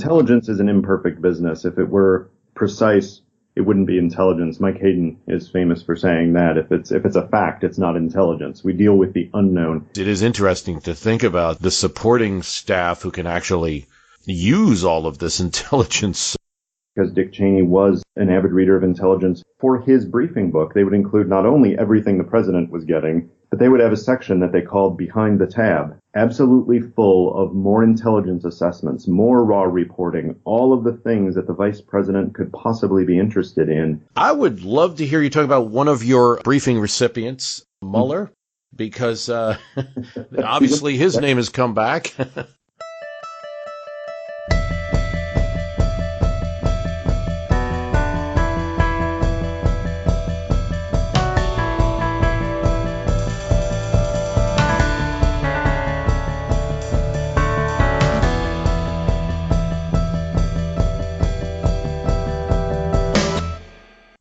Intelligence is an imperfect business. If it were precise, it wouldn't be intelligence. Mike Hayden is famous for saying that if it's a fact, it's not intelligence. We deal with the unknown. It is interesting to think about the supporting staff who can actually use all of this intelligence. Because Dick Cheney was an avid reader of intelligence. For his briefing book, they would include not only everything the president was getting, but they would have a section that they called Behind the Tab, absolutely full of more intelligence assessments, more raw reporting, all of the things that the vice president could possibly be interested in. I would love to hear you talk about one of your briefing recipients, Mueller, because obviously his name has come back.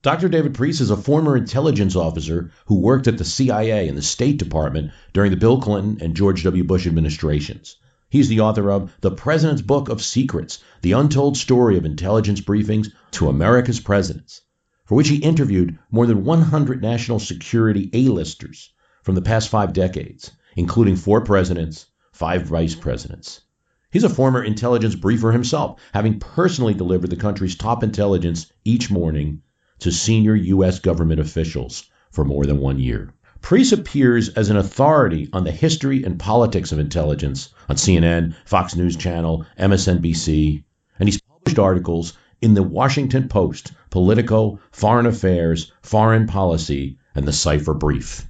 Dr. David Priess is a former intelligence officer who worked at the CIA and the State Department during the Bill Clinton and George W. Bush administrations. He's the author of The President's Book of Secrets, The Untold Story of Intelligence Briefings to America's Presidents, for which he interviewed more than 100 national security A-listers from the past 5 decades, including 4 presidents, 5 vice presidents. He's a former intelligence briefer himself, having personally delivered the country's top intelligence each morning to senior U.S. government officials for more than 1 year. Priess appears as an authority on the history and politics of intelligence on CNN, Fox News Channel, MSNBC, and he's published articles in the Washington Post, Politico, Foreign Affairs, Foreign Policy, and the Cipher Brief.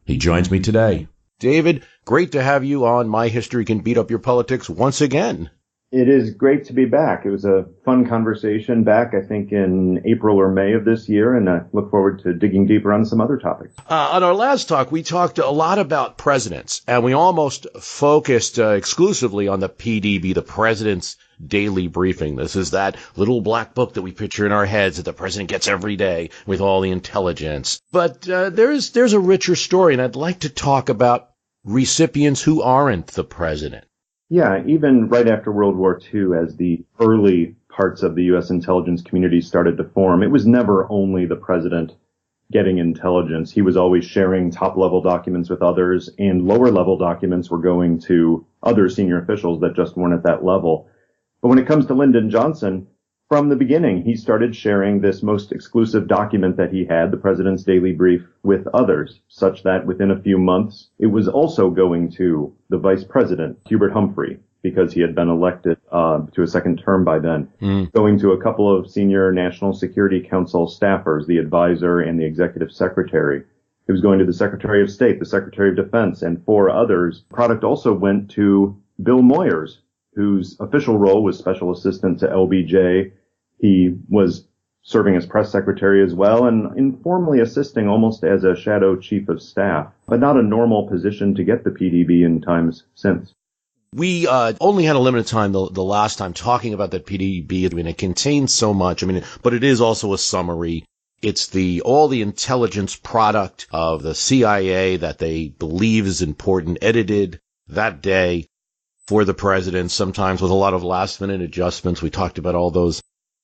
He joins me today. David, great to have you on My History Can Beat Up Your Politics once again. It is great to be back. It was a fun conversation back, I think, in April or May of this year, and I look forward to digging deeper on some other topics. On our last talk, we talked a lot about presidents, and we almost focused exclusively on the PDB, the President's Daily Briefing. This is that little black book that we picture in our heads that the president gets every day with all the intelligence. But there's a richer story, and I'd like to talk about recipients who aren't the president. Yeah, even right after World War II, as the early parts of the U.S. intelligence community started to form, it was never only the president getting intelligence. He was always sharing top-level documents with others, and lower-level documents were going to other senior officials that just weren't at that level. But when it comes to Lyndon Johnson, from the beginning, he started sharing this most exclusive document that he had, the President's Daily Brief, with others, such that within a few months, it was also going to the Vice President, Hubert Humphrey, because he had been elected to a second term by then, going to a couple of senior National Security Council staffers, the advisor and the executive secretary. It was going to the Secretary of State, the Secretary of Defense, and 4 others. The product also went to Bill Moyers, whose official role was special assistant to LBJ. He was serving as press secretary as well and informally assisting almost as a shadow chief of staff, but not a normal position to get the PDB in times since. We only had a limited time the last time talking about that PDB. I mean, it contains so much. I mean, but it is also a summary. It's all the intelligence product of the CIA that they believe is important, edited that day for the president, sometimes with a lot of last-minute adjustments. We talked about all those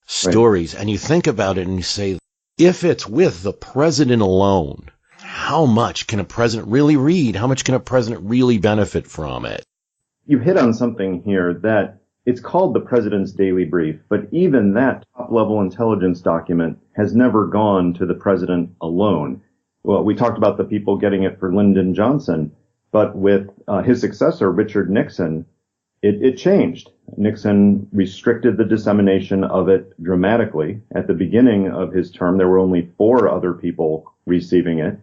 stories. Right. And you think about it and you say, if it's with the president alone, how much can a president really read? How much can a president really benefit from it? You hit on something here that it's called the President's Daily Brief, but even that top-level intelligence document has never gone to the president alone. Well, we talked about the people getting it for Lyndon Johnson, but with his successor, Richard Nixon, it changed. Nixon restricted the dissemination of it dramatically. At the beginning of his term, there were only 4 other people receiving it.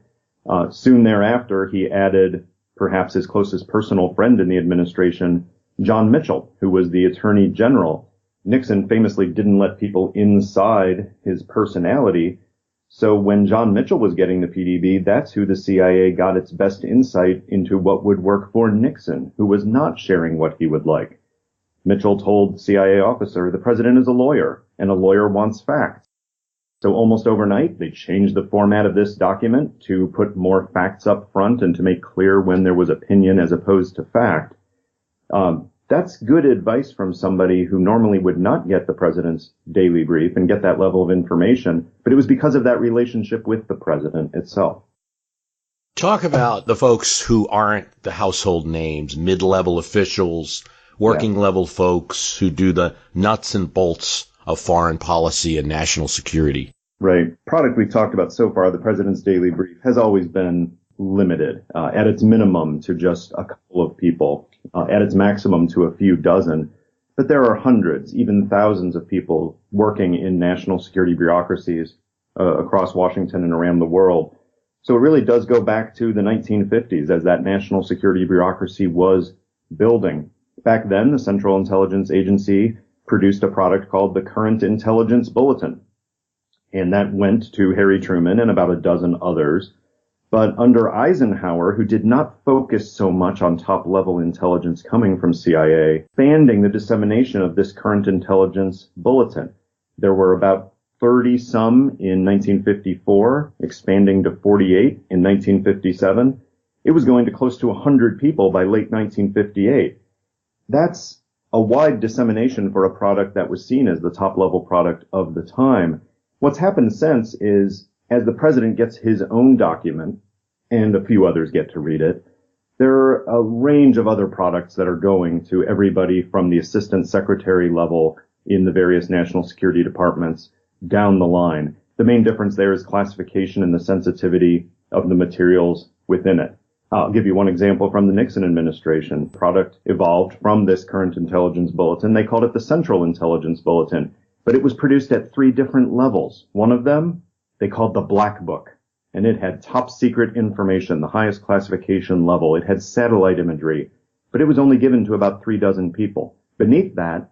Soon thereafter, he added perhaps his closest personal friend in the administration, John Mitchell, who was the Attorney General. Nixon famously didn't let people inside his personality. So when John Mitchell was getting the PDB, that's who the CIA got its best insight into what would work for Nixon, who was not sharing what he would like. Mitchell told the CIA officer, the president is a lawyer, and a lawyer wants facts. So almost overnight, they changed the format of this document to put more facts up front and to make clear when there was opinion as opposed to fact. That's good advice from somebody who normally would not get the president's daily brief and get that level of information, but it was because of that relationship with the president itself. Talk about the folks who aren't the household names, mid-level officials, working-level folks who do the nuts and bolts of foreign policy and national security. Right. Product we've talked about so far, the president's daily brief, has always been limited, at its minimum to just a couple of people, at its maximum to a few dozen. But there are hundreds, even thousands of people working in national security bureaucracies across Washington and around the world. So it really does go back to the 1950s as that national security bureaucracy was building. Back then, the Central Intelligence Agency produced a product called the Current Intelligence Bulletin. And that went to Harry Truman and about a dozen others. But under Eisenhower, who did not focus so much on top-level intelligence coming from CIA, expanding the dissemination of this Current Intelligence Bulletin. There were about 30-some in 1954, expanding to 48 in 1957. It was going to close to 100 people by late 1958. That's a wide dissemination for a product that was seen as the top-level product of the time. What's happened since is, as the president gets his own document, and a few others get to read it, there are a range of other products that are going to everybody from the assistant secretary level in the various national security departments down the line. The main difference there is classification and the sensitivity of the materials within it. I'll give you one example from the Nixon administration. Product evolved from this Current Intelligence Bulletin. They called it the Central Intelligence Bulletin, but it was produced at 3 different levels. One of them they called the Black Book, and it had top secret information, the highest classification level. It had satellite imagery, but it was only given to about 3 dozen people. Beneath that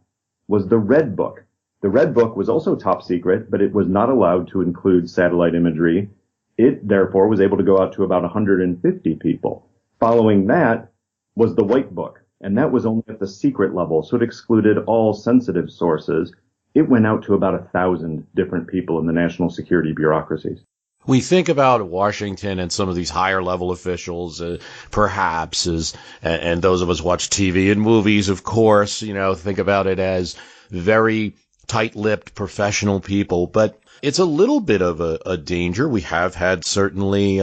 was the Red Book. The Red Book was also top secret, but it was not allowed to include satellite imagery. It, therefore, was able to go out to about 150 people. Following that was the White Book, and that was only at the secret level, so it excluded all sensitive sources. It went out to about 1,000 different people in the national security bureaucracies. We think about Washington and some of these higher level officials, perhaps, and those of us watch TV and movies, of course, think about it as very tight-lipped professional people, but it's a little bit of a danger. We have had certainly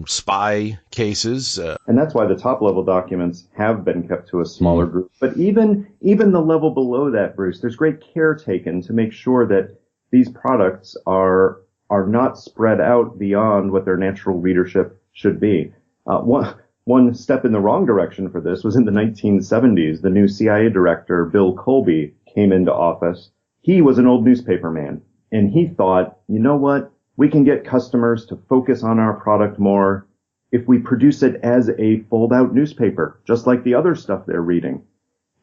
spy cases. And that's why the top-level documents have been kept to a smaller group. But even the level below that, Bruce, there's great care taken to make sure that these products are not spread out beyond what their natural readership should be. One step in the wrong direction for this was in the 1970s. The new CIA director, Bill Colby, came into office. He was an old newspaper man, and he thought, you know what? We can get customers to focus on our product more if we produce it as a fold-out newspaper, just like the other stuff they're reading.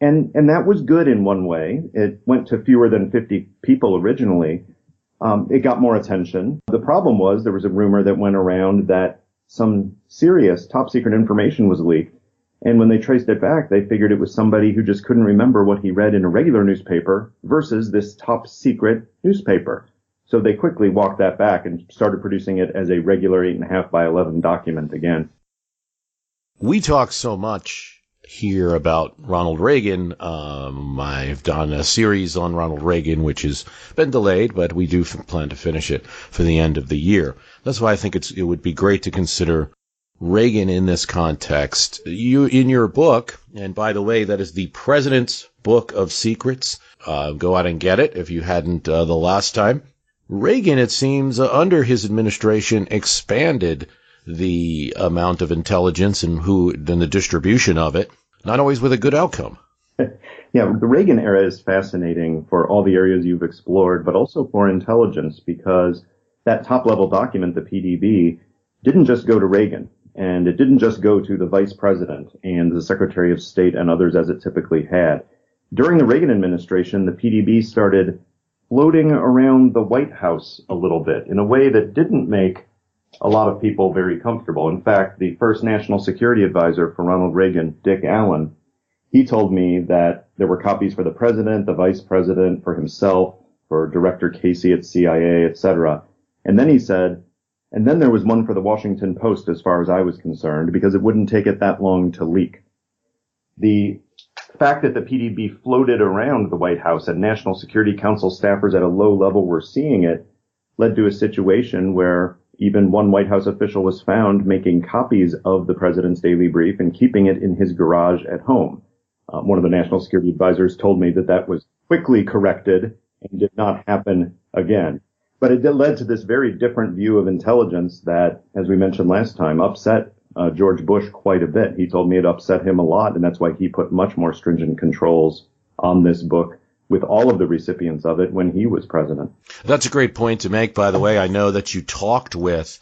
And that was good in one way. It went to fewer than 50 people originally. It got more attention. The problem was there was a rumor that went around that some serious top-secret information was leaked. And when they traced it back, they figured it was somebody who just couldn't remember what he read in a regular newspaper versus this top secret newspaper. So they quickly walked that back and started producing it as a regular 8.5 by 11 document again. We talk so much here about Ronald Reagan. I've done a series on Ronald Reagan, which has been delayed, but we do plan to finish it for the end of the year. That's why I think it would be great to consider Reagan in this context. You, in your book, and by the way, that is the President's Book of Secrets. Go out and get it if you hadn't the last time. Reagan, it seems, under his administration, expanded the amount of intelligence and the distribution of it, not always with a good outcome. Yeah, the Reagan era is fascinating for all the areas you've explored, but also for intelligence, because that top-level document, the PDB, didn't just go to Reagan. And it didn't just go to the vice president and the secretary of state and others as it typically had. During the Reagan administration, the PDB started floating around the White House a little bit in a way that didn't make a lot of people very comfortable. In fact, the first national security advisor for Ronald Reagan, Dick Allen, he told me that there were copies for the president, the vice president, for himself, for Director Casey at CIA, etc. And then he said, and then there was one for the Washington Post as far as I was concerned, because it wouldn't take it that long to leak. The The fact that the PDB floated around the White House and National Security Council staffers at a low level were seeing it led to a situation where even one White House official was found making copies of the president's daily brief and keeping it in his garage at home. One of the national security advisors told me that that was quickly corrected and did not happen again. But it led to this very different view of intelligence that, as we mentioned last time, upset George Bush quite a bit. He told me it upset him a lot, and that's why he put much more stringent controls on this book with all of the recipients of it when he was president. That's a great point to make, by the way. I know that you talked with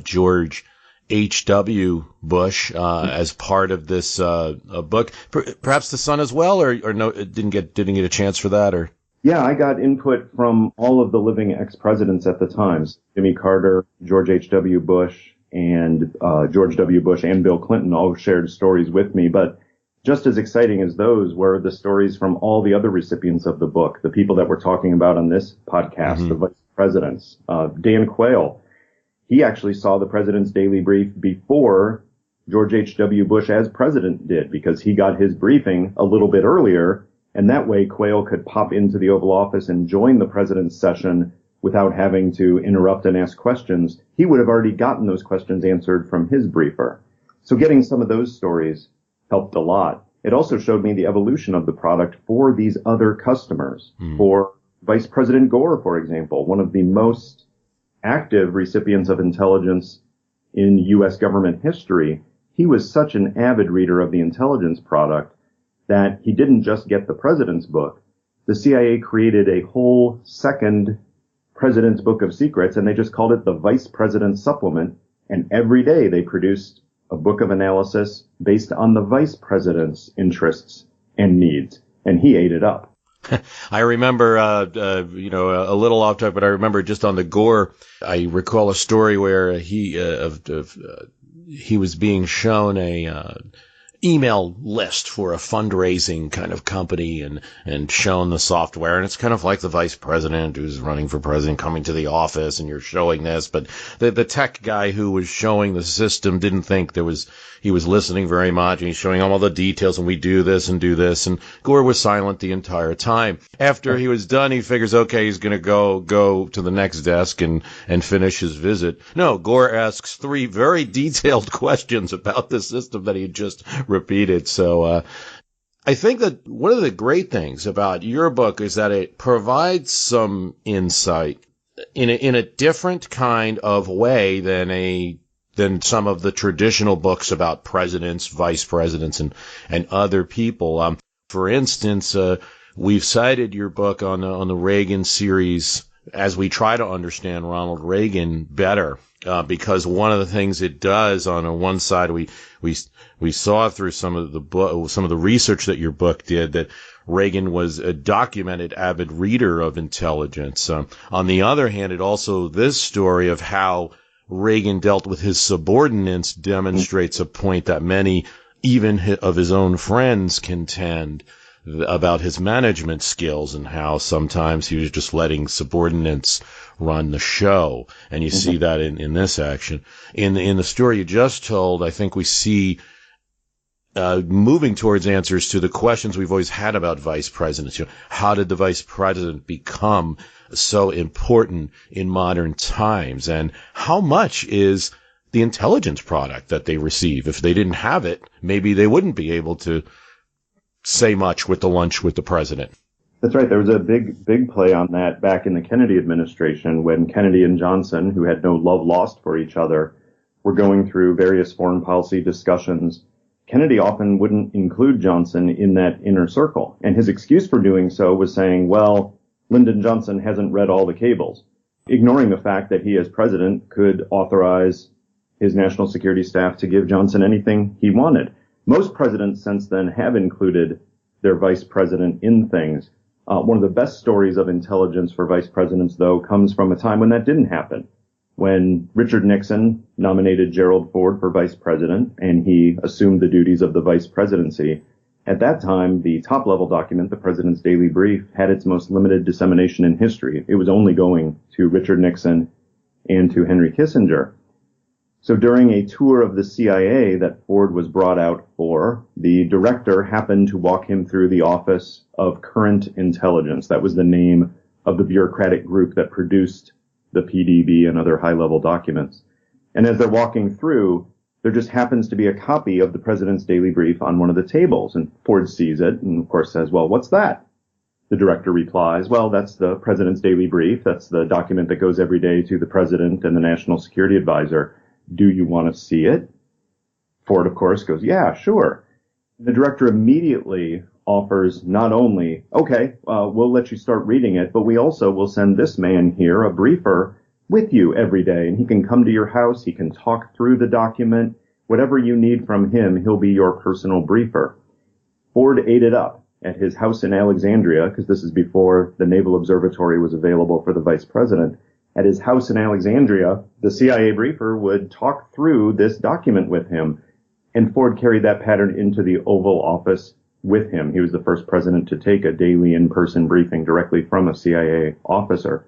George H.W. Bush as part of this book. Perhaps the son as well, or no, didn't get a chance for that, or? Yeah, I got input from all of the living ex-presidents at the time. Jimmy Carter, George H.W. Bush, and George W. Bush and Bill Clinton all shared stories with me. But just as exciting as those were the stories from all the other recipients of the book, the people that we're talking about on this podcast, the vice presidents. Dan Quayle, he actually saw the president's daily brief before George H.W. Bush as president did, because he got his briefing a little bit earlier. And that way, Quayle could pop into the Oval Office and join the president's session without having to interrupt and ask questions. He would have already gotten those questions answered from his briefer. So getting some of those stories helped a lot. It also showed me the evolution of the product for these other customers. For Vice President Gore, for example, one of the most active recipients of intelligence in U.S. government history, he was such an avid reader of the intelligence product that he didn't just get the president's book. The CIA created a whole second President's Book of Secrets, and they just called it the Vice President's Supplement. And every day they produced a book of analysis based on the vice president's interests and needs. And he ate it up. I remember, a little off topic, but I remember just on the Gore, I recall a story where he was being shown a email list for a fundraising kind of company and shown the software. And it's kind of like the vice president who's running for president coming to the office and you're showing this. But the tech guy who was showing the system didn't think he was listening very much, and he's showing him all the details, and we do this and do this. And Gore was silent the entire time. After he was done, he figures, okay, he's going to go to the next desk and finish his visit. No, Gore asks 3 very detailed questions about the system that he had just repeated. So I think that one of the great things about your book is that it provides some insight in a different kind of way than some of the traditional books about presidents, vice presidents, and other people. For instance, we've cited your book on the Reagan series as we try to understand Ronald Reagan better, because one of the things it does on one side, we saw through some of the research that your book did that Reagan was a documented avid reader of intelligence. On the other hand, it also, this story of how Reagan dealt with his subordinates demonstrates a point that many, even of his own friends, contend about his management skills, and how sometimes he was just letting subordinates run the show. And you see that in this action. In the story you just told, I think we see moving towards answers to the questions we've always had about vice presidents. How did the vice president become so important in modern times? And how much is the intelligence product that they receive? If they didn't have it, maybe they wouldn't be able to say much with the lunch with the president. That's right. There was a big play on that back in the Kennedy administration when Kennedy and Johnson, who had no love lost for each other, were going through various foreign policy discussions. Kennedy often wouldn't include Johnson in that inner circle. And his excuse for doing so was saying, well, Lyndon Johnson hasn't read all the cables, ignoring the fact that he as president could authorize his national security staff to give Johnson anything he wanted. Most presidents since then have included their vice president in things. One of the best stories of intelligence for vice presidents, though, comes from a time when that didn't happen. When Richard Nixon nominated Gerald Ford for vice president and he assumed the duties of the vice presidency, at that time, the top-level document, the President's Daily Brief, had its most limited dissemination in history. It was only going to Richard Nixon and to Henry Kissinger. So during a tour of the CIA that Ford was brought out for, the director happened to walk him through the Office of Current Intelligence. That was the name of the bureaucratic group that produced the PDB and other high-level documents. And as they're walking through, there just happens to be a copy of the president's daily brief on one of the tables. And Ford sees it and, of course, says, well, what's that? The director replies, well, that's the president's daily brief. That's the document that goes every day to the president and the national security advisor. Do you want to see it? Ford, of course, goes, yeah, sure. The director immediately offers not only, okay, we'll let you start reading it, but we also will send this man here, a briefer, with you every day. And he can come to your house. He can talk through the document. Whatever you need from him, he'll be your personal briefer. Ford ate it up at his house in Alexandria, because this is before the Naval Observatory was available for the vice president. At his house in Alexandria, the CIA briefer would talk through this document with him, and Ford carried that pattern into the Oval Office with him. He was the first president to take a daily in-person briefing directly from a CIA officer.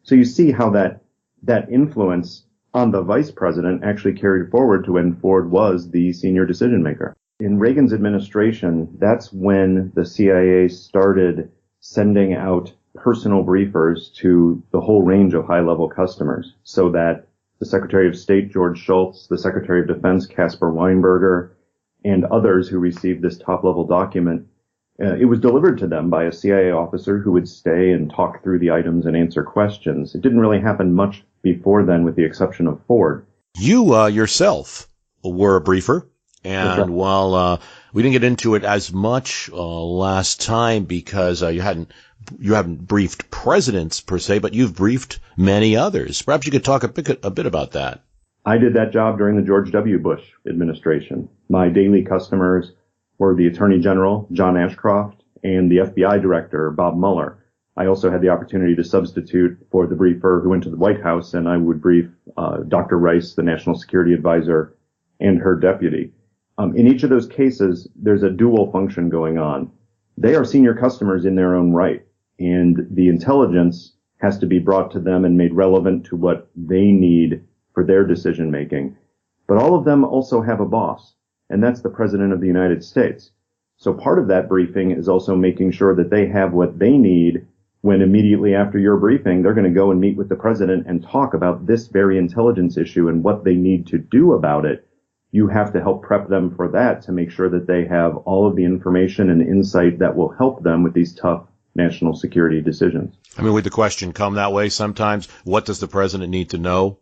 So you see how that influence on the vice president actually carried forward to when Ford was the senior decision maker. In Reagan's administration, that's when the CIA started sending out personal briefers to the whole range of high-level customers, so that the Secretary of State, George Shultz, the Secretary of Defense, Caspar Weinberger, and others who received this top-level document, it was delivered to them by a CIA officer who would stay and talk through the items and answer questions. It didn't really happen much before then, with the exception of Ford. You yourself were a briefer, and while we didn't get into it as much last time because you haven't briefed presidents per se, but you've briefed many others. Perhaps you could talk a bit about that. I did that job during the George W. Bush administration. My daily customers were the Attorney General, John Ashcroft, and the FBI Director, Bob Mueller. I also had the opportunity to substitute for the briefer who went to the White House, and I would brief Dr. Rice, the National Security Advisor, and her deputy. In each of those cases, there's a dual function going on. They are senior customers in their own right, and the intelligence has to be brought to them and made relevant to what they need for their decision making. But all of them also have a boss, and that's the President of the United States. So part of that briefing is also making sure that they have what they need when immediately after your briefing, they're going to go and meet with the president and talk about this very intelligence issue and what they need to do about it. You have to help prep them for that to make sure that they have all of the information and insight that will help them with these tough national security decisions. I mean, would the question come that way sometimes? What does the president need to know?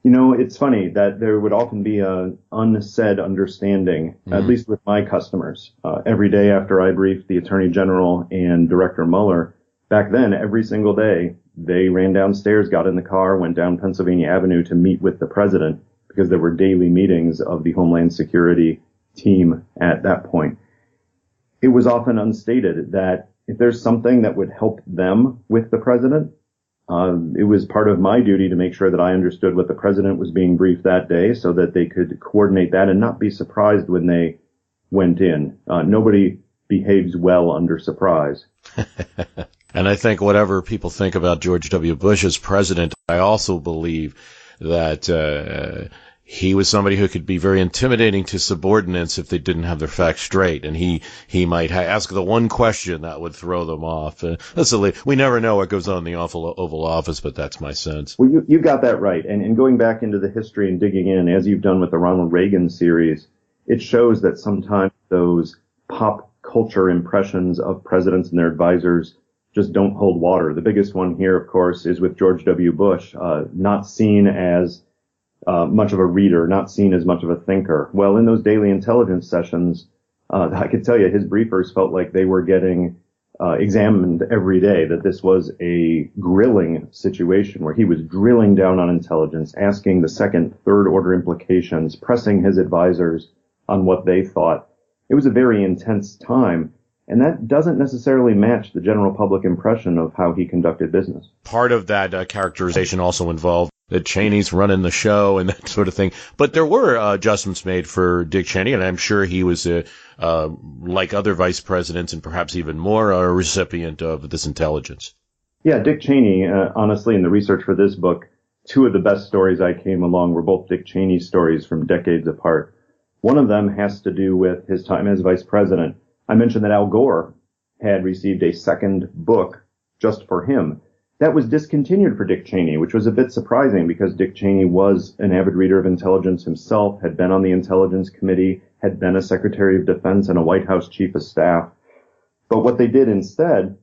You know, it's funny that there would often be an unsaid understanding, at least with my customers. Every day after I briefed the Attorney General and Director Mueller, back then, every single day, they ran downstairs, got in the car, went down Pennsylvania Avenue to meet with the president, because there were daily meetings of the Homeland Security team at that point. It was often unstated that if there's something that would help them with the president, it was part of my duty to make sure that I understood what the president was being briefed that day so that they could coordinate that and not be surprised when they went in. Nobody behaves well under surprise. And I think whatever people think about George W. Bush as president, I also believe that he was somebody who could be very intimidating to subordinates if they didn't have their facts straight, and he might ask the one question that would throw them off. We never know what goes on in the Oval Office, but that's my sense. Well, you got that right. And going back into the history and digging in, as you've done with the Ronald Reagan series, it shows that sometimes those pop culture impressions of presidents and their advisors just don't hold water. The biggest one here, of course, is with George W. Bush, not seen as much of a reader, not seen as much of a thinker. Well, in those daily intelligence sessions, I could tell you his briefers felt like they were getting examined every day, that this was a grilling situation where he was drilling down on intelligence, asking the second, third order implications, pressing his advisors on what they thought. It was a very intense time. And that doesn't necessarily match the general public impression of how he conducted business. Part of that characterization also involved that Cheney's running the show and that sort of thing. But there were adjustments made for Dick Cheney, and I'm sure he was, like other vice presidents and perhaps even more, a recipient of this intelligence. Yeah, Dick Cheney, honestly, in the research for this book, two of the best stories I came along were both Dick Cheney stories from decades apart. One of them has to do with his time as vice president. I mentioned that Al Gore had received a second book just for him. That was discontinued for Dick Cheney, which was a bit surprising because Dick Cheney was an avid reader of intelligence himself, had been on the Intelligence Committee, had been a Secretary of Defense and a White House Chief of Staff. But what they did instead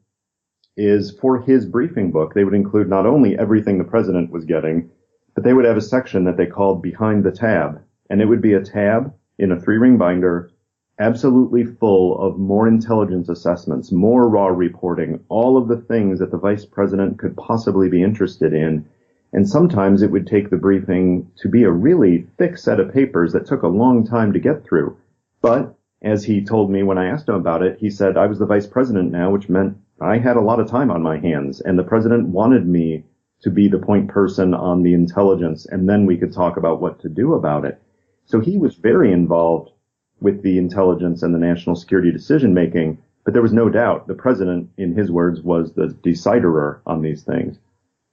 is for his briefing book, they would include not only everything the president was getting, but they would have a section that they called Behind the Tab. And it would be a tab in a 3-ring binder, absolutely full of more intelligence assessments, more raw reporting, all of the things that the vice president could possibly be interested in. And sometimes it would take the briefing to be a really thick set of papers that took a long time to get through. But as he told me when I asked him about it, he said, I was the vice president now, which meant I had a lot of time on my hands, and the president wanted me to be the point person on the intelligence, and then we could talk about what to do about it. So he was very involved with the intelligence and the national security decision making, but there was no doubt the president, in his words, was the deciderer on these things.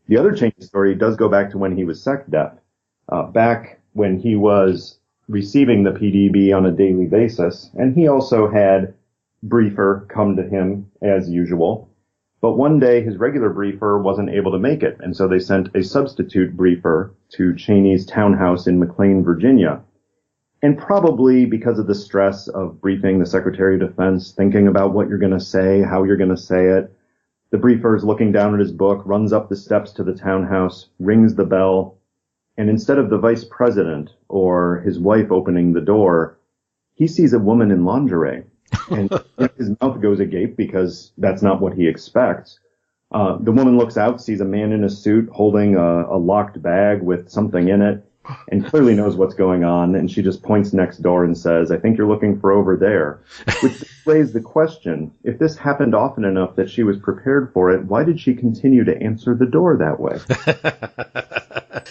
The other Cheney story does go back to when he was SecDef, back when he was receiving the PDB on a daily basis, and he also had briefer come to him as usual. But one day his regular briefer wasn't able to make it, and so they sent a substitute briefer to Cheney's townhouse in McLean, Virginia. And probably because of the stress of briefing the Secretary of Defense, thinking about what you're going to say, how you're going to say it, the briefer is looking down at his book, runs up the steps to the townhouse, rings the bell, and instead of the vice president or his wife opening the door, he sees a woman in lingerie. And his mouth goes agape because that's not what he expects. The woman looks out, sees a man in a suit holding a locked bag with something in it, and clearly knows what's going on. And she just points next door and says, I think you're looking for over there, which displays the question. If this happened often enough that she was prepared for it, why did she continue to answer the door that way?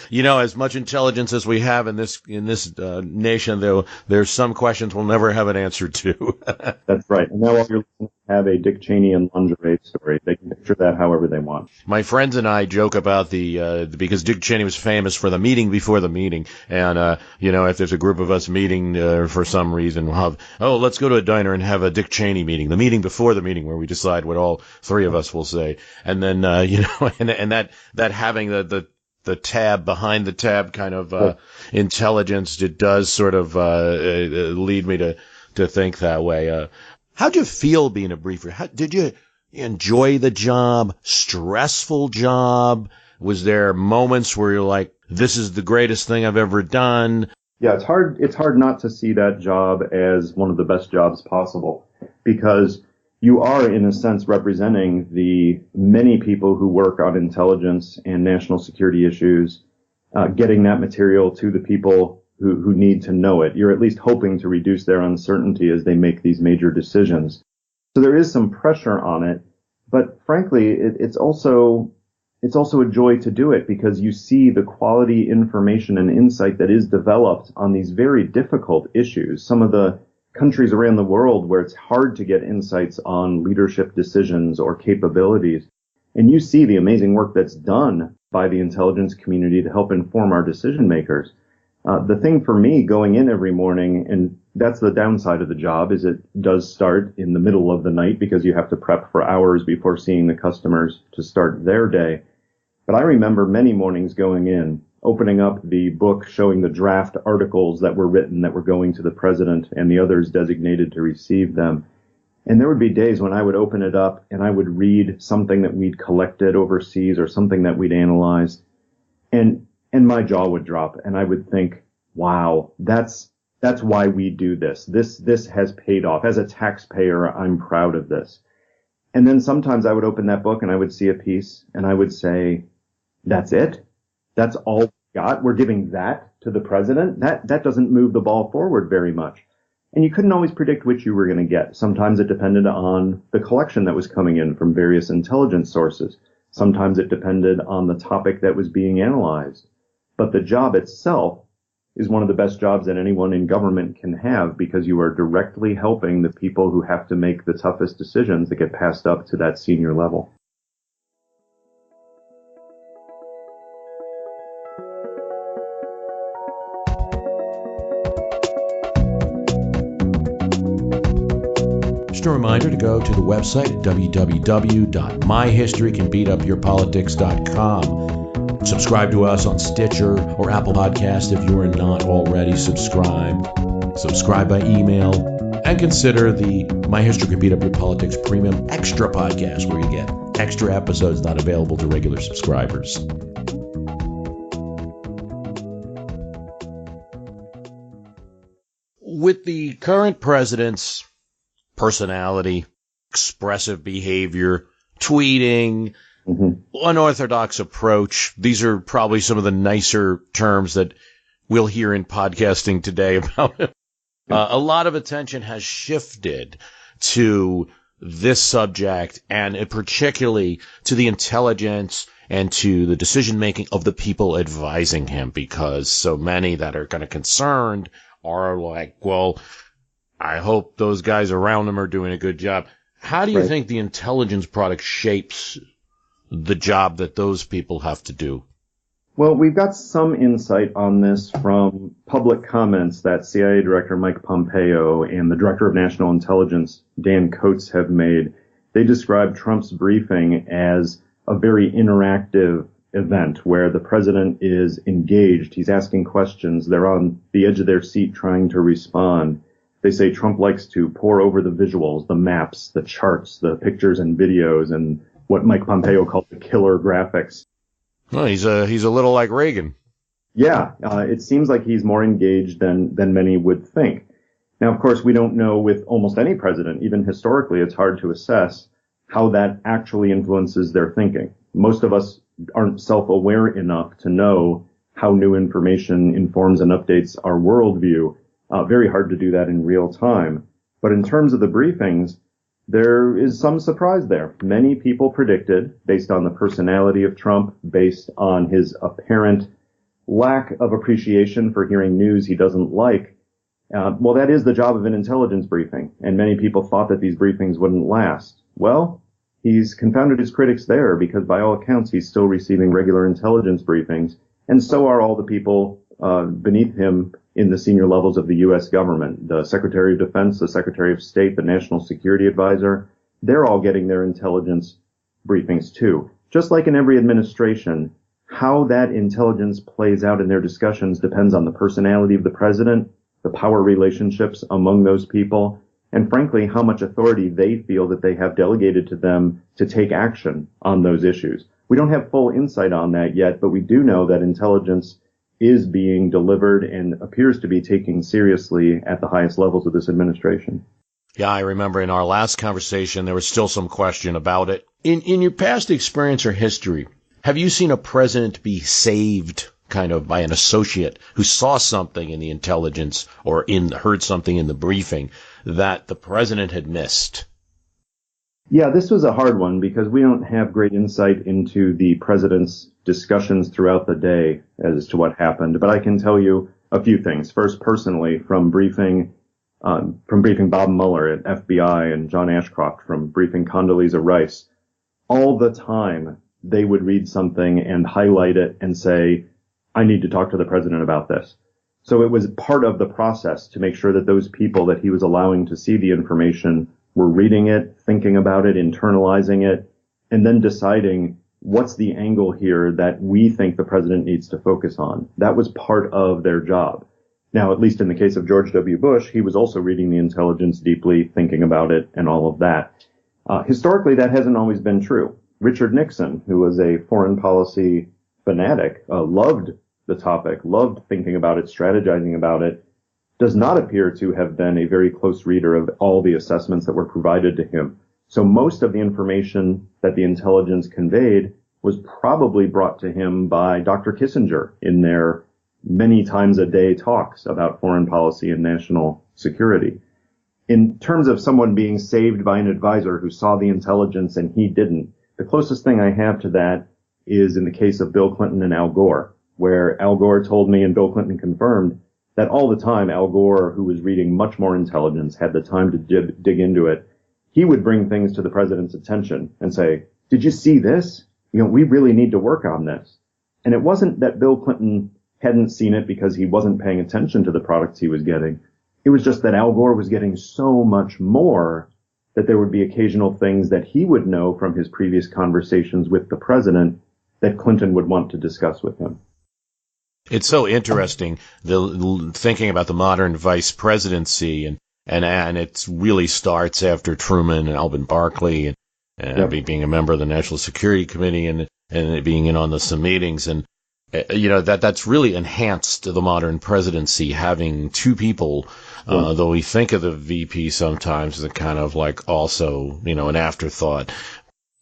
You know, as much intelligence as we have in this nation, though, there's some questions we'll never have an answer to. That's right. And now all your listeners have a Dick Cheney and lingerie story. They can picture that however they want. My friends and I joke about because Dick Cheney was famous for the meeting before the meeting. And, if there's a group of us meeting for some reason, we'll have, let's go to a diner and have a Dick Cheney meeting, the meeting before the meeting where we decide what all three of us will say. And then, and that having the tab behind the tab kind of intelligence, it does sort of lead me to think that way. How'd you feel being a briefer? Did you enjoy the job? Stressful job? Was there moments where you're like, this is the greatest thing I've ever done? Yeah, it's hard not to see that job as one of the best jobs possible, because you are, in a sense, representing the many people who work on intelligence and national security issues, getting that material to the people who need to know it. You're at least hoping to reduce their uncertainty as they make these major decisions. So there is some pressure on it, but frankly, it's also a joy to do it because you see the quality information and insight that is developed on these very difficult issues. Some of the countries around the world where it's hard to get insights on leadership decisions or capabilities. And you see the amazing work that's done by the intelligence community to help inform our decision makers. The thing for me going in every morning, and that's the downside of the job, is it does start in the middle of the night because you have to prep for hours before seeing the customers to start their day. But I remember many mornings going in, opening up the book showing the draft articles that were written that were going to the president and the others designated to receive them. And there would be days when I would open it up and I would read something that we'd collected overseas or something that we'd analyzed. And my jaw would drop and I would think, wow, that's why we do this. This has paid off. As a taxpayer, I'm proud of this. And then sometimes I would open that book and I would see a piece and I would say, that's it? That's all we got? We're giving that to the president? That doesn't move the ball forward very much. And you couldn't always predict which you were going to get. Sometimes it depended on the collection that was coming in from various intelligence sources. Sometimes it depended on the topic that was being analyzed. But the job itself is one of the best jobs that anyone in government can have because you are directly helping the people who have to make the toughest decisions that get passed up to that senior level. Just a reminder to go to the website, www.myhistorycanbeatupyourpolitics.com. Subscribe to us on Stitcher or Apple Podcast if you are not already subscribed. Subscribe by email, and consider the My History Can Beat Up Your Politics Premium Extra podcast, where you get extra episodes not available to regular subscribers. With the current president's personality, expressive behavior, tweeting, unorthodox approach, these are probably some of the nicer terms that we'll hear in podcasting today about him. A lot of attention has shifted to this subject, and particularly to the intelligence and to the decision-making of the people advising him, because so many that are kind of concerned are like, well, I hope those guys around him are doing a good job. How do you think the intelligence product shapes the job that those people have to do? Well, we've got some insight on this from public comments that CIA Director Mike Pompeo and the Director of National Intelligence, Dan Coates, have made. They describe Trump's briefing as a very interactive event where the president is engaged. He's asking questions. They're on the edge of their seat trying to respond. They say Trump likes to pore over the visuals, the maps, the charts, the pictures and videos, and what Mike Pompeo called the killer graphics. Well, he's a little like Reagan. Yeah, it seems like he's more engaged than many would think. Now, of course, we don't know with almost any president, even historically, it's hard to assess how that actually influences their thinking. Most of us aren't self-aware enough to know how new information informs and updates our worldview. Very hard to do that in real time. But in terms of the briefings, there is some surprise there. Many people predicted, based on the personality of Trump, based on his apparent lack of appreciation for hearing news he doesn't like. Well, that is the job of an intelligence briefing, and many people thought that these briefings wouldn't last. Well, he's confounded his critics there, because by all accounts, he's still receiving regular intelligence briefings, and so are all the people beneath him in the senior levels of the U.S. government. The Secretary of Defense, the Secretary of State, the National Security Advisor, they're all getting their intelligence briefings too. Just like in every administration, how that intelligence plays out in their discussions depends on the personality of the president, the power relationships among those people, and frankly, how much authority they feel that they have delegated to them to take action on those issues. We don't have full insight on that yet, but we do know that intelligence is being delivered and appears to be taken seriously at the highest levels of this administration. Yeah, I remember in our last conversation, there was still some question about it. In your past experience or history, have you seen a president be saved kind of by an associate who saw something in the intelligence or heard something in the briefing that the president had missed? Yeah, this was a hard one because we don't have great insight into the president's discussions throughout the day as to what happened. But I can tell you a few things. First, personally, from briefing Bob Mueller at FBI and John Ashcroft, from briefing Condoleezza Rice, all the time they would read something and highlight it and say, I need to talk to the president about this. So it was part of the process to make sure that those people that he was allowing to see the information were reading it, thinking about it, internalizing it, and then deciding what's the angle here that we think the president needs to focus on. That was part of their job. Now, at least in the case of George W. Bush, he was also reading the intelligence deeply, thinking about it, and all of that. Historically, that hasn't always been true. Richard Nixon, who was a foreign policy fanatic, loved the topic, loved thinking about it, strategizing about it, does not appear to have been a very close reader of all the assessments that were provided to him. So most of the information that the intelligence conveyed was probably brought to him by Dr. Kissinger in their many times a day talks about foreign policy and national security. In terms of someone being saved by an advisor who saw the intelligence and he didn't, the closest thing I have to that is in the case of Bill Clinton and Al Gore, where Al Gore told me and Bill Clinton confirmed that all the time Al Gore, who was reading much more intelligence, had the time to dig into it. He would bring things to the president's attention and say, did you see this? We really need to work on this. And it wasn't that Bill Clinton hadn't seen it because he wasn't paying attention to the products he was getting. It was just that Al Gore was getting so much more that there would be occasional things that he would know from his previous conversations with the president that Clinton would want to discuss with him. It's so interesting, thinking about the modern vice presidency, and it really starts after Truman and Alvin Barkley and being a member of the National Security Committee and being in on some meetings. And, that's really enhanced the modern presidency, having two people, though we think of the VP sometimes as a kind of like also, an afterthought.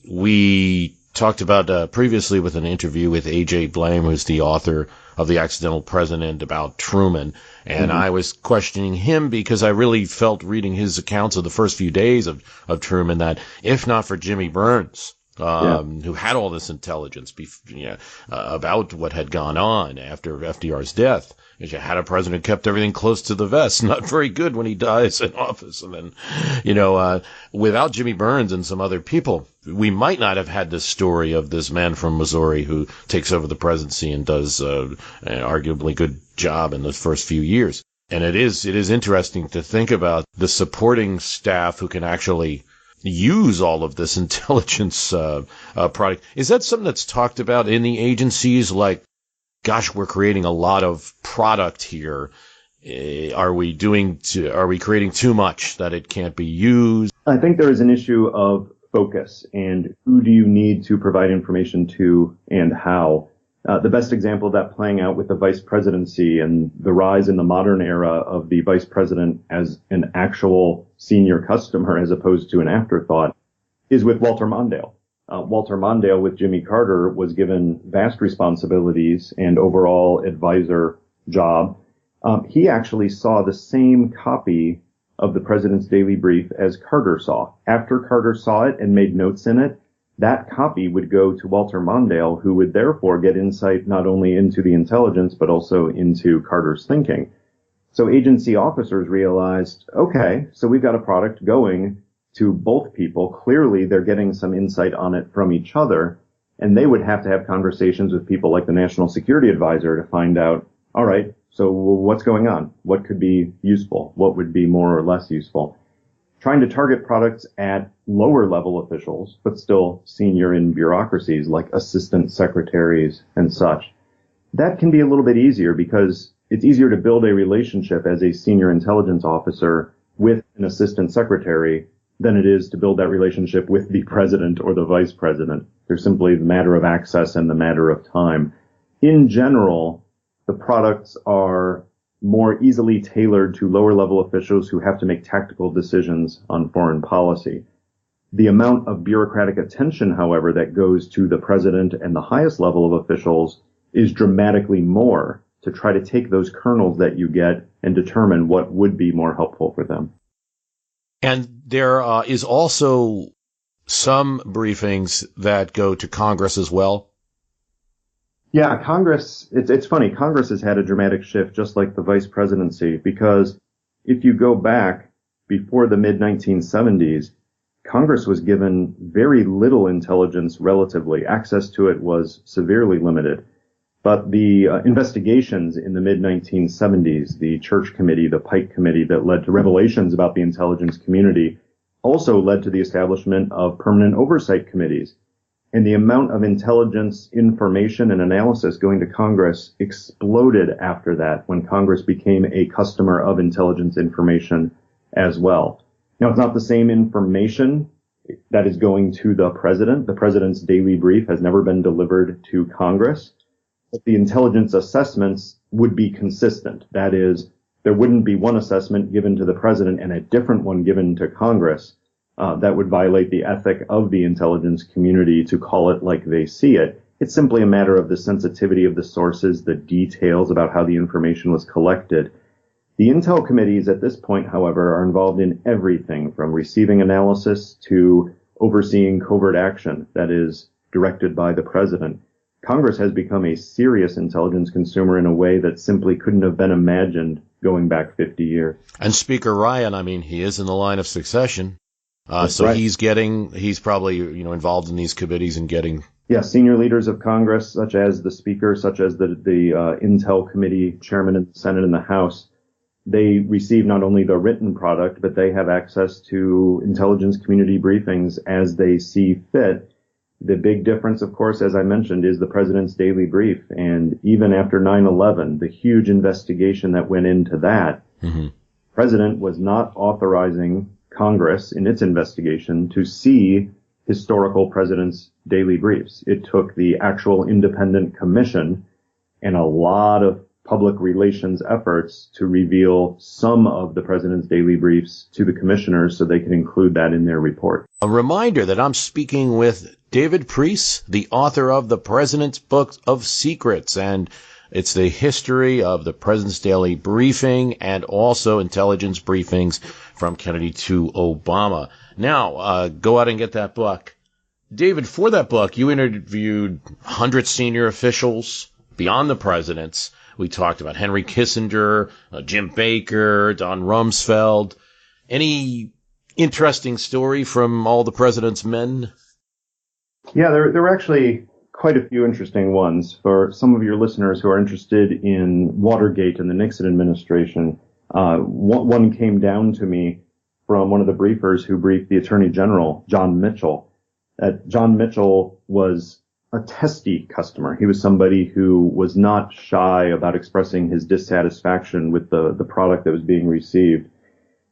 We talked about previously with an interview with A.J. Blame, who's the author of The Accidental President, about Truman. And I was questioning him because I really felt, reading his accounts of the first few days of Truman, that if not for Jimmy Burns, who had all this intelligence about what had gone on after FDR's death, because you had a president who kept everything close to the vest, not very good when he dies in office. And then, without Jimmy Burns and some other people, we might not have had this story of this man from Missouri who takes over the presidency and does an arguably good job in the first few years. And it is interesting to think about the supporting staff who can actually use all of this intelligence product. Is that something that's talked about in the agencies? Like, gosh, we're creating a lot of product here. Are we creating too much that it can't be used? I think there is an issue of focus and who do you need to provide information to and how. The best example of that playing out with the vice presidency and the rise in the modern era of the vice president as an actual senior customer as opposed to an afterthought is with Walter Mondale. Walter Mondale with Jimmy Carter was given vast responsibilities and overall advisor job. He actually saw the same copy of the president's daily brief as Carter saw. After Carter saw it and made notes in it, that copy would go to Walter Mondale, who would therefore get insight not only into the intelligence, but also into Carter's thinking. So agency officers realized, okay, so we've got a product going to both people. Clearly, they're getting some insight on it from each other, and they would have to have conversations with people like the National Security Advisor to find out, all right, so what's going on? What could be useful? What would be more or less useful? Trying to target products at lower level officials, but still senior in bureaucracies like assistant secretaries and such. That can be a little bit easier because it's easier to build a relationship as a senior intelligence officer with an assistant secretary than it is to build that relationship with the president or the vice president. There's simply the matter of access and the matter of time. In general, the products are more easily tailored to lower level officials who have to make tactical decisions on foreign policy. The amount of bureaucratic attention, however, that goes to the president and the highest level of officials is dramatically more to try to take those kernels that you get and determine what would be more helpful for them. And there is also some briefings that go to Congress as well. Yeah, Congress, it's funny. Congress has had a dramatic shift just like the vice presidency, because if you go back before the mid-1970s, Congress was given very little intelligence relatively. Access to it was severely limited. But the investigations in the mid-1970s, the Church Committee, the Pike Committee that led to revelations about the intelligence community, also led to the establishment of permanent oversight committees. And the amount of intelligence, information, and analysis going to Congress exploded after that when Congress became a customer of intelligence information as well. Now, it's not the same information that is going to the president. The president's daily brief has never been delivered to Congress. But the intelligence assessments would be consistent. That is, there wouldn't be one assessment given to the president and a different one given to Congress. That would violate the ethic of the intelligence community to call it like they see it. It's simply a matter of the sensitivity of the sources, the details about how the information was collected. The intel committees at this point, however, are involved in everything from receiving analysis to overseeing covert action that is directed by the president. Congress has become a serious intelligence consumer in a way that simply couldn't have been imagined going back 50 years. And Speaker Ryan, he is in the line of succession. So right. He's probably, involved in these committees and getting. Yeah, senior leaders of Congress, such as the Speaker, such as the Intel Committee chairman in the Senate and the House, they receive not only the written product, but they have access to intelligence community briefings as they see fit. The big difference, of course, as I mentioned, is the president's daily brief. And even after 9/11, the huge investigation that went into that, the president was not authorizing Congress in its investigation to see historical president's daily briefs. It took the actual independent commission and a lot of public relations efforts to reveal some of the president's daily briefs to the commissioners so they can include that in their report. A reminder that I'm speaking with David Priess, the author of the President's Book of Secrets, and it's the history of the President's Daily Briefing and also intelligence briefings from Kennedy to Obama. Now, go out and get that book. David, for that book, you interviewed 100 senior officials beyond the presidents. We talked about Henry Kissinger, Jim Baker, Don Rumsfeld. Any interesting story from all the president's men? Yeah, there were actually quite a few interesting ones. For some of your listeners who are interested in Watergate and the Nixon administration, one came down to me from one of the briefers who briefed the Attorney General, John Mitchell. John Mitchell was a testy customer. He was somebody who was not shy about expressing his dissatisfaction with the product that was being received.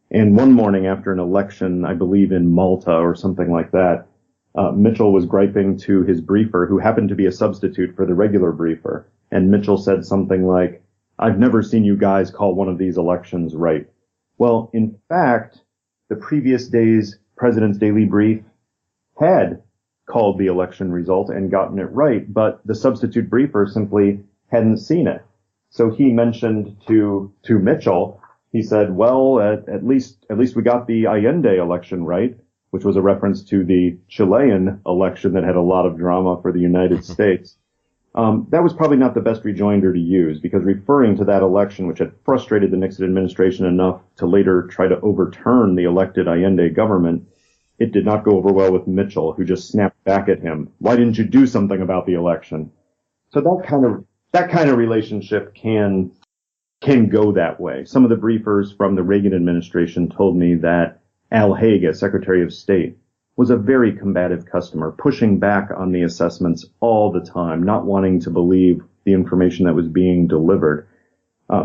And one morning after an election, I believe in Malta or something like that, Mitchell was griping to his briefer, who happened to be a substitute for the regular briefer. And Mitchell said something like, "I've never seen you guys call one of these elections right." Well, in fact, the previous day's President's Daily Brief had called the election result and gotten it right, but the substitute briefer simply hadn't seen it. So he mentioned to Mitchell, he said, "Well, at least we got the Allende election right," which was a reference to the Chilean election that had a lot of drama for the United States. That was probably not the best rejoinder to use, because referring to that election, which had frustrated the Nixon administration enough to later try to overturn the elected Allende government, it did not go over well with Mitchell, who just snapped back at him. "Why didn't you do something about the election?" So that kind of relationship can go that way. Some of the briefers from the Reagan administration told me that Al Haig, as Secretary of State, was a very combative customer, pushing back on the assessments all the time, not wanting to believe the information that was being delivered.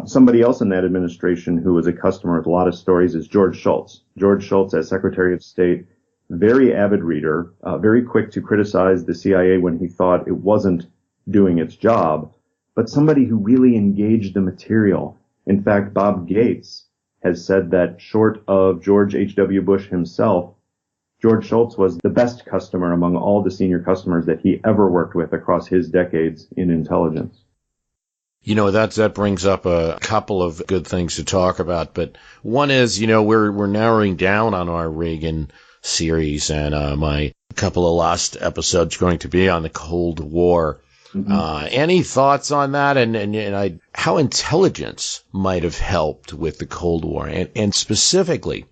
Somebody else in that administration who was a customer with a lot of stories is George Shultz. George Shultz, as Secretary of State, very avid reader, very quick to criticize the CIA when he thought it wasn't doing its job, but somebody who really engaged the material. In fact, Bob Gates has said that short of George H.W. Bush himself, George Shultz was the best customer among all the senior customers that he ever worked with across his decades in intelligence. You know, that brings up a couple of good things to talk about, but one is, we're narrowing down on our Reagan series, and my couple of last episodes going to be on the Cold War. Any thoughts on that, and how intelligence might have helped with the Cold War, and specifically,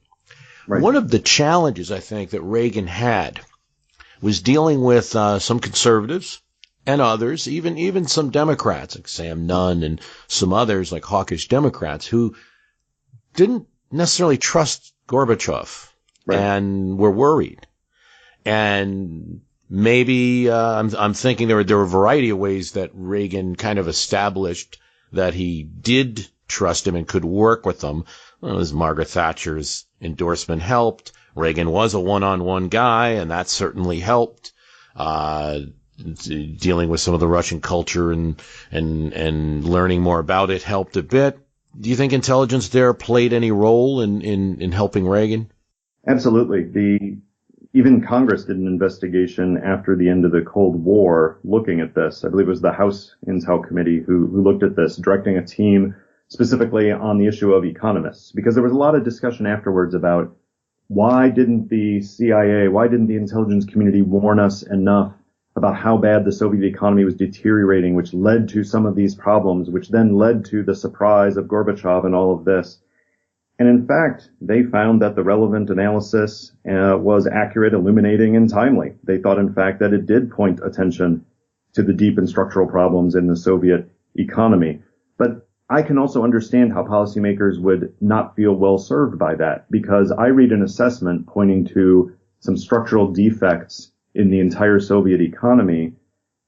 right. One of the challenges I think that Reagan had was dealing with some conservatives and others, even some Democrats like Sam Nunn and some others like hawkish Democrats who didn't necessarily trust Gorbachev, right, and were worried. And maybe I'm thinking there were a variety of ways that Reagan kind of established that he did trust him and could work with them. Well, as Margaret Thatcher's endorsement helped. Reagan was a one-on-one guy, and that certainly helped. Dealing with some of the Russian culture and learning more about it helped a bit. Do you think intelligence there played any role in helping Reagan? Absolutely. Even Congress did an investigation after the end of the Cold War looking at this. I believe it was the House Intel Committee who looked at this, directing a team specifically on the issue of economists, because there was a lot of discussion afterwards about why didn't the CIA, why didn't the intelligence community warn us enough about how bad the Soviet economy was deteriorating, which led to some of these problems, which then led to the surprise of Gorbachev and all of this. And in fact, they found that the relevant analysis was accurate, illuminating, and timely. They thought, in fact, that it did point attention to the deep and structural problems in the Soviet economy. But I can also understand how policymakers would not feel well served by that, because I read an assessment pointing to some structural defects in the entire Soviet economy.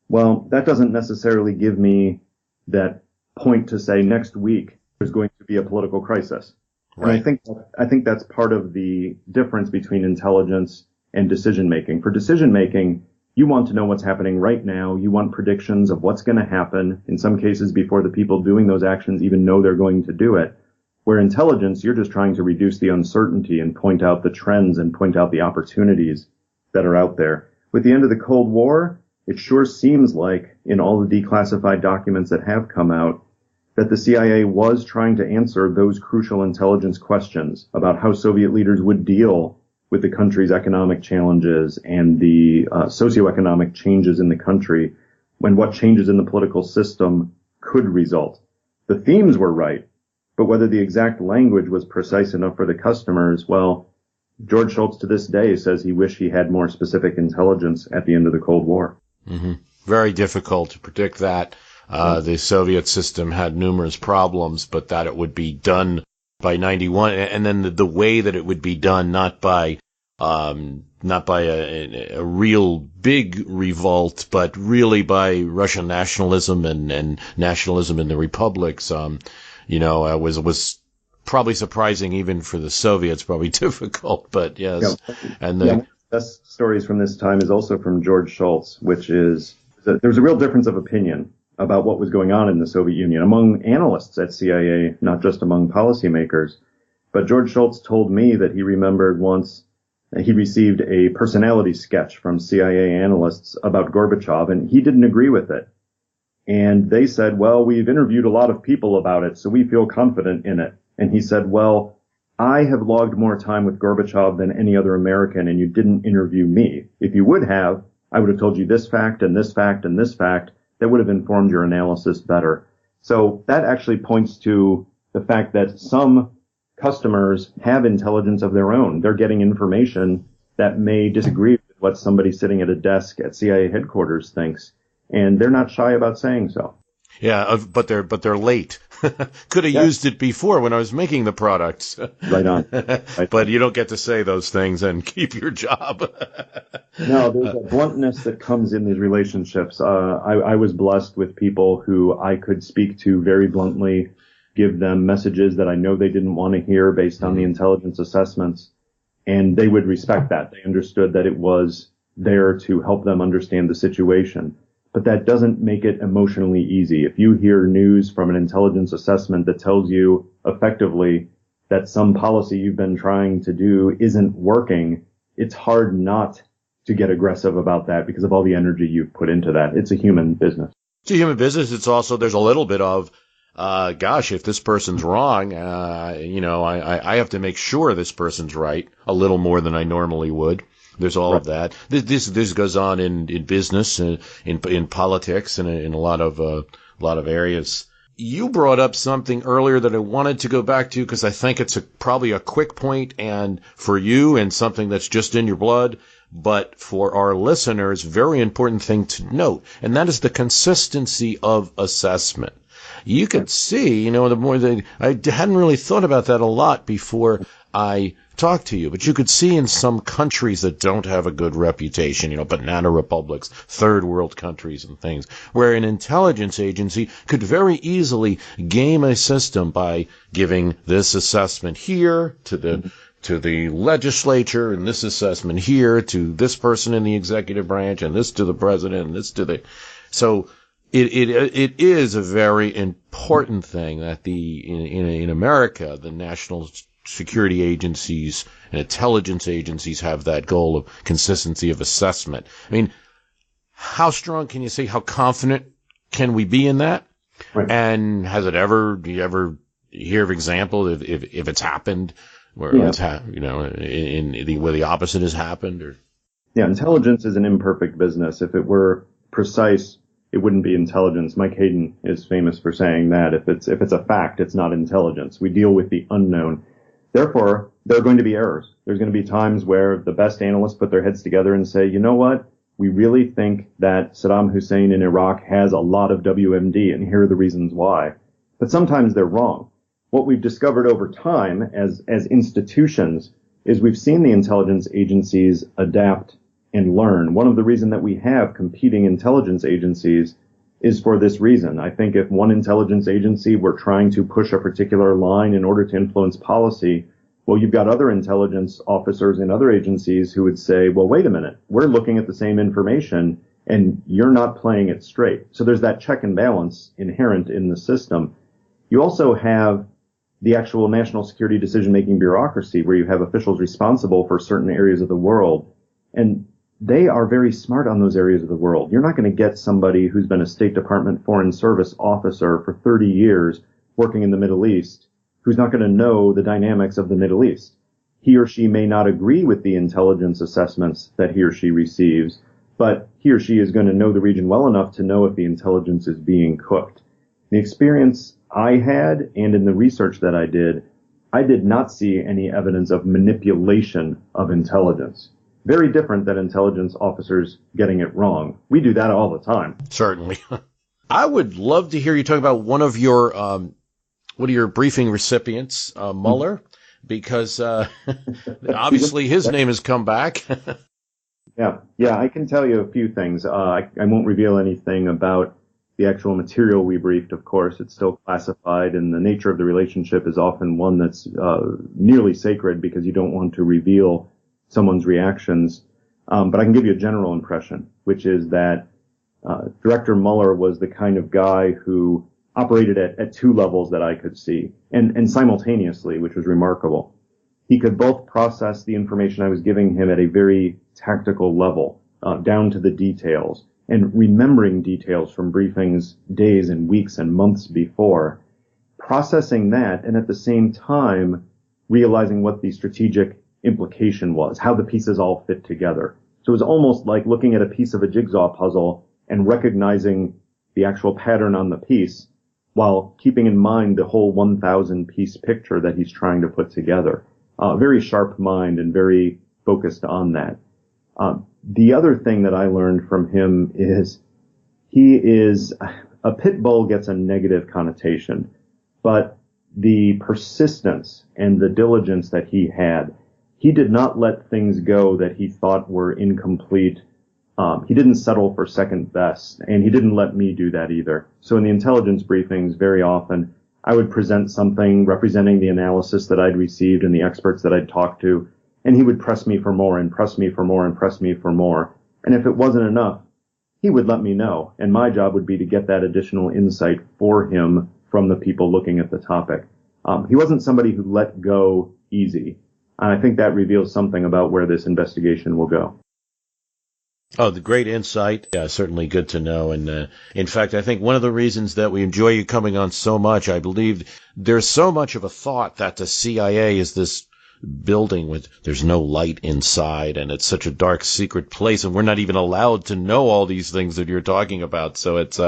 Well, that doesn't necessarily give me that point to say next week there's going to be a political crisis. Right. And I think that's part of the difference between intelligence and decision making. For decision making, you want to know what's happening right now. You want predictions of what's going to happen, in some cases before the people doing those actions even know they're going to do it. Where intelligence, you're just trying to reduce the uncertainty and point out the trends and point out the opportunities that are out there. With the end of the Cold War, it sure seems like, in all the declassified documents that have come out, that the CIA was trying to answer those crucial intelligence questions about how Soviet leaders would deal with the country's economic challenges and the socioeconomic changes in the country, when what changes in the political system could result. The themes were right, but whether the exact language was precise enough for the customers, well, George Shultz to this day says he wished he had more specific intelligence at the end of the Cold War. Mm-hmm. Very difficult to predict that. The Soviet system had numerous problems, but that it would be done by 91, and then the way that it would be done, not by a real big revolt, but really by Russian nationalism and nationalism in the republics, was probably surprising even for the Soviets, probably difficult, but yes. Yeah. And the best stories from this time is also from George Shultz, which is that there's a real difference of opinion about what was going on in the Soviet Union among analysts at CIA, not just among policymakers. But George Shultz told me that he remembered once he received a personality sketch from CIA analysts about Gorbachev, and he didn't agree with it. And they said, well, we've interviewed a lot of people about it, so we feel confident in it. And he said, well, I have logged more time with Gorbachev than any other American, and you didn't interview me. If you would have, I would have told you this fact and this fact and this fact that would have informed your analysis better. So that actually points to the fact that some customers have intelligence of their own. They're getting information that may disagree with what somebody sitting at a desk at CIA headquarters thinks, and they're not shy about saying so. Yeah, but they're late. Could have used it before when I was making the products. Right on. Right. But you don't get to say those things and keep your job. No, there's a bluntness that comes in these relationships. I was blessed with people who I could speak to very bluntly, give them messages that I know they didn't want to hear based on the intelligence assessments, and they would respect that. They understood that it was there to help them understand the situation. But that doesn't make it emotionally easy. If you hear news from an intelligence assessment that tells you effectively that some policy you've been trying to do isn't working, it's hard not to get aggressive about that because of all the energy you've put into that. It's a human business. It's a human business. It's also, there's a little bit of, gosh, if this person's wrong, I have to make sure this person's right a little more than I normally would. There's all of that. This goes on in business, in politics, and in a lot of areas. You brought up something earlier that I wanted to go back to because I think it's probably a quick point, and for you, and something that's just in your blood, but for our listeners, very important thing to note, and that is the consistency of assessment. You could see, the more that I hadn't really thought about that a lot before I talked to you, but you could see in some countries that don't have a good reputation, banana republics, third world countries and things, where an intelligence agency could very easily game a system by giving this assessment here to the legislature, and this assessment here to this person in the executive branch, and this to the president, and this to the... So it is a very important thing that in America, the national security agencies and intelligence agencies have that goal of consistency of assessment. I mean, how strong can you say, how confident can we be in that? Right. And do you ever hear of example if it's happened where it's where the opposite has happened? Or intelligence is an imperfect business. If it were precise, it wouldn't be intelligence. Mike Hayden is famous for saying that if it's a fact, it's not intelligence. We deal with the unknown. Therefore, there are going to be errors. There's going to be times where the best analysts put their heads together and say, you know what? We really think that Saddam Hussein in Iraq has a lot of WMD, and here are the reasons why. but sometimes they're wrong. What we've discovered over time as institutions is we've seen the intelligence agencies adapt and learn. One of the reasons that we have competing intelligence agencies is for this reason. I think if one intelligence agency were trying to push a particular line in order to influence policy, well, you've got other intelligence officers in other agencies who would say, well, wait a minute, we're looking at the same information and you're not playing it straight. So there's that check and balance inherent in the system. You also have the actual national security decision-making bureaucracy where you have officials responsible for certain areas of the world. And they are very smart on those areas of the world. You're not going to get somebody who's been a State Department Foreign Service officer for 30 years working in the Middle East who's not going to know the dynamics of the Middle East. He or she may not agree with the intelligence assessments that he or she receives, but he or she is going to know the region well enough to know if the intelligence is being cooked. The experience I had and in the research that I did not see any evidence of manipulation of intelligence. Very different than intelligence officers getting it wrong. We do that all the time. Certainly. I would love to hear you talk about one of your briefing recipients, Mueller, because obviously his name has come back. Yeah, I can tell you a few things. I won't reveal anything about the actual material we briefed, of course. It's still classified, and the nature of the relationship is often one that's nearly sacred because you don't want to reveal someone's reactions. But I can give you a general impression, which is that Director Mueller was the kind of guy who operated at two levels that I could see, and simultaneously, which was remarkable. He could both process the information I was giving him at a very tactical level, down to the details, and remembering details from briefings days and weeks and months before, processing that, and at the same time realizing what the strategic implication was, how the pieces all fit together. So it was almost like looking at a piece of a jigsaw puzzle and recognizing the actual pattern on the piece while keeping in mind the whole 1,000 piece picture that he's trying to put together. Very sharp mind and very focused on that. The other thing that I learned from him is a pit bull gets a negative connotation, but the persistence and the diligence that he had, he did not let things go that he thought were incomplete. He didn't settle for second best, and he didn't let me do that either. So in the intelligence briefings, very often, I would present something representing the analysis that I'd received and the experts that I'd talked to, and he would press me for more and press me for more and press me for more. And if it wasn't enough, he would let me know, and my job would be to get that additional insight for him from the people looking at the topic. He wasn't somebody who let go easy, and I think that reveals something about where this investigation will go. Oh, the great insight. Yeah, certainly good to know. And in fact, I think one of the reasons that we enjoy you coming on so much, I believe there's so much of a thought that the CIA is this building with there's no light inside, and it's such a dark secret place, and we're not even allowed to know all these things that you're talking about. So it's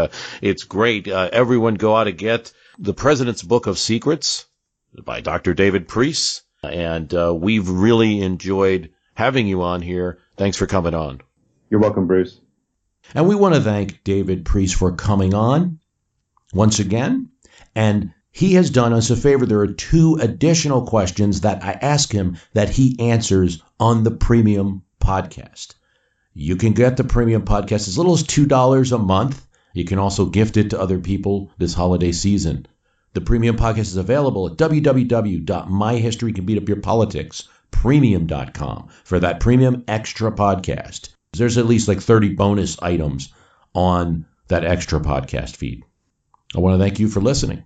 great. Everyone go out and get The President's Book of Secrets by Dr. David Priess. And we've really enjoyed having you on here. Thanks for coming on. You're welcome, Bruce. And we want to thank David Priess for coming on once again. And he has done us a favor. There are 2 additional questions that I ask him that he answers on the Premium Podcast. You can get the Premium Podcast as little as $2 a month. You can also gift it to other people this holiday season. The Premium Podcast is available at www.myhistorycanbeatupyourpolitics.premium.com for that premium extra podcast. There's at least like 30 bonus items on that extra podcast feed. I want to thank you for listening.